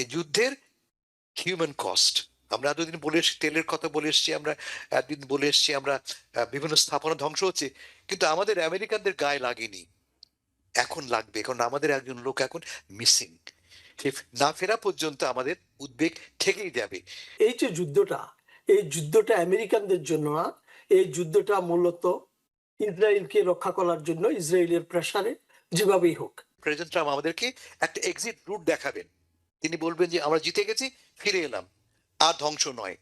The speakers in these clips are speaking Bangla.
এই যুদ্ধের হিউম্যান কস্ট। আমরা এতদিন বলে এসেছি, তেলের কথা বলে এসেছি, আমরা এতদিন বলে এসেছি আমরা বিভিন্ন স্থাপনা ধ্বংস হচ্ছে, কিন্তু আমাদের আমেরিকানদের গায়ে লাগেনি। এখন লাগবে, কারণ আমাদের একজন লোক এখন মিসিং। সে না ফেরা পর্যন্ত আমাদের উদ্বেগ থেকেই যাবে। এই যে যুদ্ধটা, এই যুদ্ধটা আমেরিকানদের জন্য না, এই যুদ্ধটা মূলত ইসরায়েলকে রক্ষা করার জন্য, ইসরায়েলের প্রেসারে যেভাবেই হোক। প্রেসিডেন্ট ট্রাম্প আমাদেরকে একটা এক্সিট রুট দেখাবেন। তিনি বলবেন যে আমরা জিতে গেছি, ফিরে এলাম, আর ধ্বংস নয়।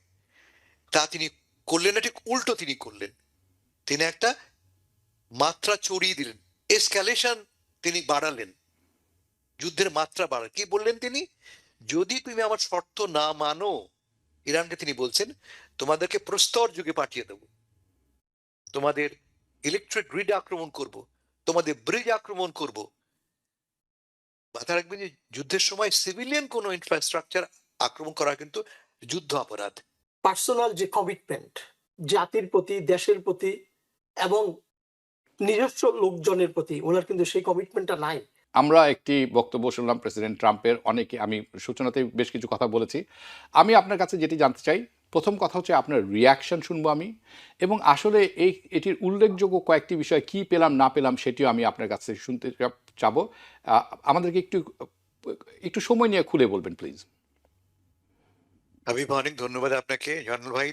তা তিনি করলেন না, ঠিক উল্টো তিনি করলেন। তিনি একটা মাত্রা চড়িয়ে দিলেন, এসক্যালেশন তিনি বাড়ালেন, যুদ্ধের মাত্রা বাড়ালেন। কি বললেন তিনি? যদি তুমি আমার শর্ত না মানো, ইরানকে তিনি বলছেন, তোমাদেরকে প্রস্তর যুগে পাঠিয়ে দেবো, তোমাদের ইলেকট্রিক গ্রিড আক্রমণ করব, তোমাদের ব্রিজ আক্রমণ করব। মাথায় রাখবেন যে যুদ্ধের সময় সিভিলিয়ান কোনো ইনফ্রাস্ট্রাকচার আক্রমণ করা কিন্তু যুদ্ধ অপরাধ। পার্সোনাল যে কমিটমেন্ট জাতির প্রতি, দেশের প্রতি এবং নিজস্ব লোকজনের প্রতি, ওনার কিন্তু সেই কমিটমেন্টটা নাই। আমরা একটি বক্তব্য শুনলাম প্রেসিডেন্ট ট্রাম্পের, অনেকে, আমি সূচনাতেই বেশ কিছু কথা বলেছি। আমি আপনার কাছে যেটি জানতে চাই, প্রথম কথা হচ্ছে আপনার রিয়াকশন শুনবো আমি, এবং আসলে এটির উল্লেখযোগ্য কয়েকটি বিষয় কি পেলাম না পেলাম সেটিও আমি আপনার কাছে শুনতে চাবো। আমাদেরকে একটু একটু সময় নিয়ে খুলে বলবেন প্লিজ। আমি অনেক ধন্যবাদ আপনাকে জয়নুল ভাই।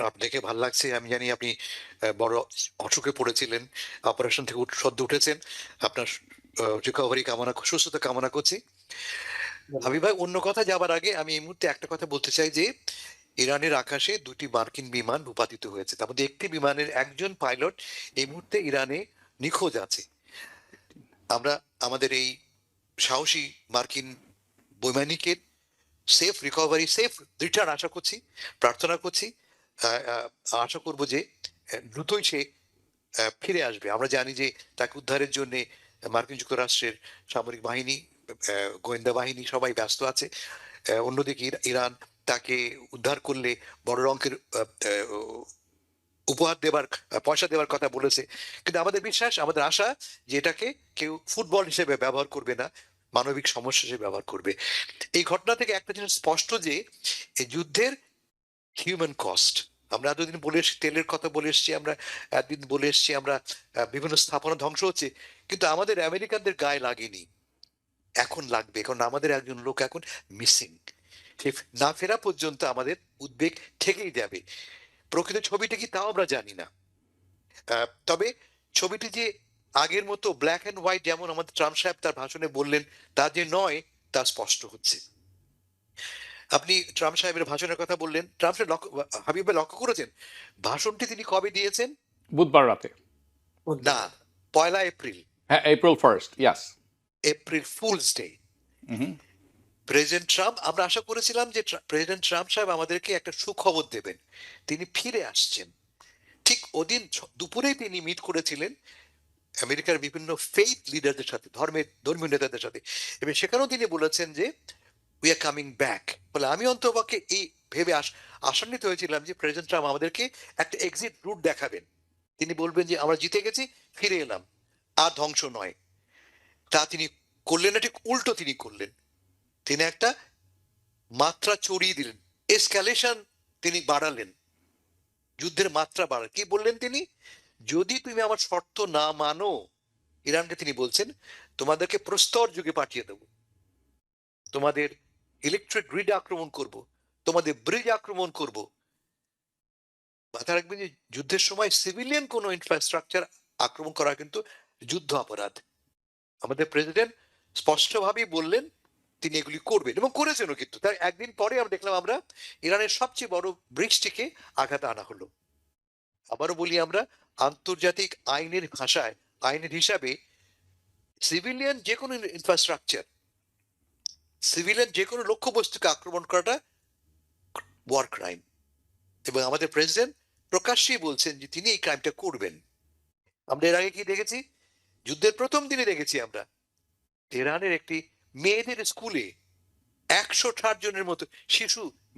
আপনাকে ভালো লাগছে, আমি জানি আপনি বড় অসুখে পড়েছিলেন, অপারেশন থেকে সদ্য উঠেছেন। আপনার রিকভারি কামনা, সুস্থতা কামনা করছি। আমি ভাই অন্য কথা যাবার আগে আমি এই মুহূর্তে একটা কথা বলতে চাই যে ইরানের আকাশে দুটি মার্কিন বিমান ভূপাতিত হয়েছে, তার মধ্যে একটি বিমানের একজন পাইলট এই মুহূর্তে ইরানে নিখোঁজ আছে। আমরা আমাদের এই সাহসী মার্কিন বৈমানিকের সেফ রিকভারি, সেফ রিটার্ন আশা করছি, প্রার্থনা করছি। আশা করব যে দ্রুতই সে ফিরে আসবে। আমরা জানি যে তাকে উদ্ধারের জন্য মার্কিন যুক্তরাষ্ট্রের সামরিক বাহিনী, গোয়েন্দা বাহিনী সবাই ব্যস্ত আছে। অন্যদিকে ইরান তাকে উদ্ধার করলে বড় অঙ্কের উপহার দেবার, পয়সা দেওয়ার কথা বলেছে। কিন্তু আমাদের বিশ্বাস, আমাদের আশা যে এটাকে কেউ ফুটবল হিসেবে ব্যবহার করবে না, মানবিক সমস্যা হিসেবে ব্যবহার করবে। এই ঘটনা থেকে একটা জিনিস স্পষ্ট যে এই যুদ্ধের হিউম্যান কস্ট। আমরা এতদিন বলে এসেছি, তেলের কথা বলে এসেছি, আমরা এতদিন বলে এসেছি আমরা বিভিন্ন স্থাপনা ধ্বংস হচ্ছে, কিন্তু আমাদের আমেরিকানদের গায়ে লাগেনি। এখন লাগবে, কারণ আমাদের একজন লোক এখন মিসিং। সে না ফেরা পর্যন্ত আমাদের উদ্বেগ থেকেই যাবে। প্রকৃত ছবিটা কি তাও আমরা জানি না। তবে ছবিটি যে আগের মতো ব্ল্যাক অ্যান্ড হোয়াইট, যেমন আমাদের ট্রাম্প সাহেব তার ভাষণে বললেন, তা যে নয়, তা স্পষ্ট হচ্ছে। আপনি ট্রাম্প সাহেবের ভাষণের কথা বললেন, ট্রাম্প সাহেব হাবিব ভাই লক্ষ্য করেছেন ভাষণটি তিনি কবে দিয়েছেন? বুধবার রাতে। না, 1 এপ্রিল। হ্যাঁ, April 1, yes. April fools day. President Trump, আমরা আশা করেছিলাম যে প্রেসিডেন্ট ট্রাম্প সাহেব আমাদেরকে একটা সুখবর দেবেন, তিনি ফিরে আসছেন। ঠিক ওদিন দুপুরেই তিনি মিট করেছিলেন আমেরিকার বিভিন্ন ফেইথ লিডারদের সাথে, ধর্মীয় নেতাদের সাথে, এবং সেখানেও তিনি বলেছেন যে উই আর কামিং ব্যাক। বলে আমি অন্তপক্ষে এই ভেবে আশান্বিত হয়েছিলাম যে প্রেসিডেন্ট ট্রাম্প আমাদেরকে একটা এক্সিট রুট দেখাবেন। তিনি বলবেন যে আমরা জিতে গেছি, ফিরে এলাম, আর ধ্বংস নয়। তা তিনি করলেন না, ঠিক উল্টো তিনি করলেন। তিনি একটা মাত্রা চড়িয়ে দিলেন, এসক্যালেশন তিনি বাড়ালেন, যুদ্ধের মাত্রা বাড়ালেন। কি বললেন তিনি? যদি তুমি আমার শর্ত না মানো, ইরানকে তিনি বলছেন, তোমাদেরকে প্রস্তর যুগে পাঠিয়ে দেবো, তোমাদের ইলেকট্রিক গ্রিড আক্রমণ করব, তোমাদের ব্রিজ আক্রমণ করব। মাথায় রাখবেন যে যুদ্ধের সময় সিভিলিয়ান কোনো ইনফ্রাস্ট্রাকচার আক্রমণ করা কিন্তু যুদ্ধ অপরাধ। আমাদের প্রেসিডেন্ট স্পষ্টভাবেই বললেন তিনি এগুলি করবেন, এবং করেছেনও। কিন্তু তার একদিন পরে আমরা দেখলাম আমরা ইরানের সবচেয়ে বড় ব্রিজটিকে আঘাত আনা হলো। আবারও বলি, আমরা আন্তর্জাতিক আইনের ভাষায়, আইনের হিসাবে সিভিলিয়ান যে কোনো ইনফ্রাস্ট্রাকচার, সিভিলিয়ান যে কোনো লক্ষ্যবস্তুকে আক্রমণ করাটা ওয়ার ক্রাইম, এবং আমাদের প্রেসিডেন্ট প্রকাশ্যেই বলছেন যে তিনি এই ক্রাইমটা করবেন। আমরা এর আগে কি দেখেছি? যুদ্ধের প্রথম দিনে দেখেছি আমরা তেহরানের একটি মেয়েদের স্কুলে 160 জনের মতো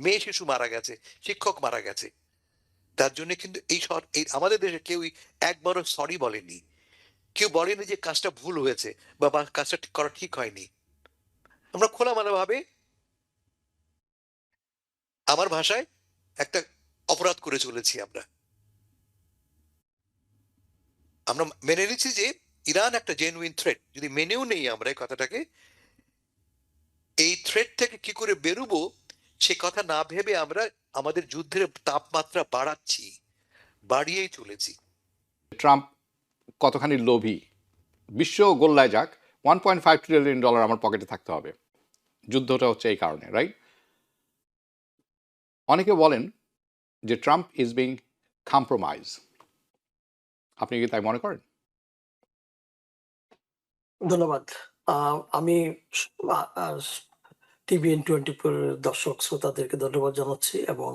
মেয়ে শিশু মারা গেছে, শিক্ষক মারা গেছে। তার জন্য কিন্তু এই আমাদের দেশে কেউই একবারও সরি বলেনি, কেউ বলেনি যে কাজটা ভুল হয়েছে বা কাজটা করা ঠিক হয়নি। আমরা খোলামেলাভাবে, আমার ভাষায়, একটা অপরাধ করে চলেছি আমরা। আমরা মেনে নিচ্ছি যে ইরান একটা জেনুইন থ্রেট। যদি মেনেও নেই আমরা এই কথাটাকে, এই থ্রেট থেকে কি করে বেরোবো সে কথা না ভেবে আমরা আমাদের যুদ্ধের তাপমাত্রা বাড়াচ্ছি, বাড়িয়েই চলেছি। ট্রাম্প কতখানি লোভী, বিশ্ব গোল্লায় যাক, $1.5 ট্রিলিয়ন আমার পকেটে থাকতে হবে। যুদ্ধটা হচ্ছে এই কারণে, রাইট? অনেকে বলেন যে ট্রাম্প ইজ বিং কম্প্রোমাইজ। আপনি কি তাই মনে করেন? ধন্যবাদ। আমি TVN24 দর্শক শ্রোতাদেরকে ধন্যবাদ জানাচ্ছি, এবং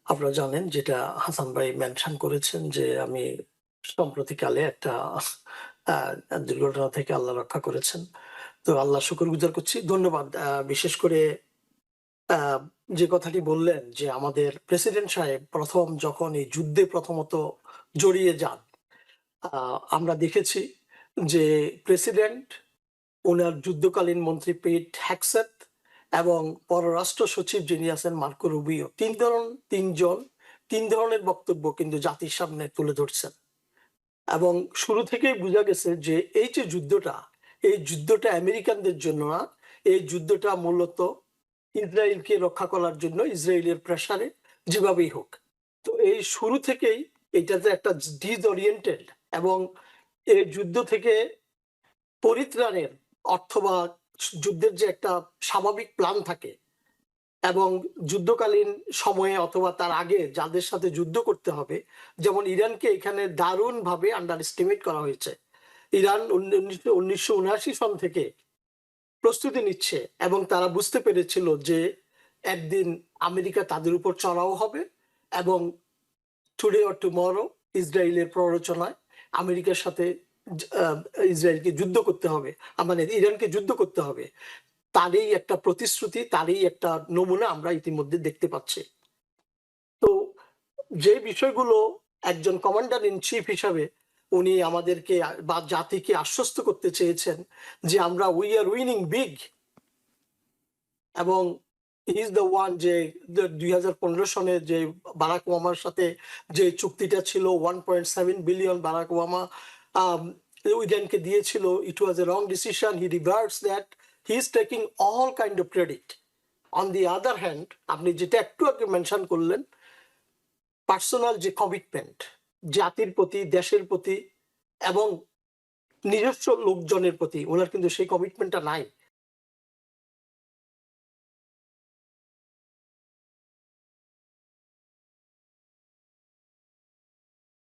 আপনারা জানেন যেটা হাসান ভাই মেনশন করেছেন যে আমি সম্প্রতিকালে একটা দুর্ঘটনা থেকে আল্লাহ রক্ষা করেছেন। তো আল্লাহ শুকরগুজার করছি। ধন্যবাদ। বিশেষ করে যে কথাটি বললেন যে আমাদের প্রেসিডেন্ট সাহেব প্রথম যখন এই যুদ্ধে প্রথমত জড়িয়ে যান, আমরা দেখেছি যে প্রেসিডেন্ট, ওনার যুদ্ধকালীন মন্ত্রী পিট হ্যাকসেট এবং পররাষ্ট্র সচিব যিনি আছেন মার্কো রুবিও, তিন ধরনের বক্তব্য কিন্তু জাতির সামনে তুলে ধরছেন। এবং শুরু থেকেই বোঝা গেছে যে এই যে এই যুদ্ধটা আমেরিকানদের জন্য না, এই যুদ্ধটা মূলত ইসরায়েলকে রক্ষা করার জন্য, ইসরায়েলের প্রেসারে যেভাবেই হোক। তো এই শুরু থেকেই এটাতে একটা ডিসওরিয়েন্টেড এবং এই যুদ্ধ থেকে পরিত্রাণের অথবা যুদ্ধের যে একটা স্বাভাবিক প্ল্যান থাকে, এবং যুদ্ধকালীন সময়ে অথবা তার আগে যাদের সাথে যুদ্ধ করতে হবে, যেমন ইরানকে এখানে দারুণ ভাবে আন্ডার এস্টিমেট করা হয়েছে। ইরান 1979 সন থেকে প্রস্তুতি নিচ্ছে, এবং তারা বুঝতে পেরেছিল যে একদিন আমেরিকা তাদের উপর চড়াও হবে, এবং টুডে অর টুমরো ইসরায়েলের প্ররোচনায় আমেরিকার সাথে ইসরায়েলকে যুদ্ধ করতে হবে, মানে ইরানকে যুদ্ধ করতে হবে। তারই একটা প্রতিশ্রুতি, তারই একটা নমুনা আমরা ইতিমধ্যে দেখতে পাচ্ছি। তো যে বিষয়গুলো একজন কমান্ডার ইন চিফ হিসাবে উনি আমাদেরকে বা জাতিকে আশ্বস্ত করতে চেয়েছেন যে আমরা উই আর উইনিং বিগ, এবং ইজ দ্য ওয়ান যে 2015 সনে যে বারাক ওবামার সাথে যে চুক্তিটা ছিল 1.7 বিলিয়ন বারাক ওবামা ইরানকে দিয়েছিল, it was a wrong decision, he reverse that, he is taking all kind of credit. On the other hand, আপনি যেটা একটু আগে মেনশন করলেন, পার্সোনাল যে কমিটমেন্ট জাতির প্রতি, দেশের প্রতি এবং নিজস্ব লোকজনের প্রতি, ওনার কিন্তু সেই কমিটমেন্টটা নাই।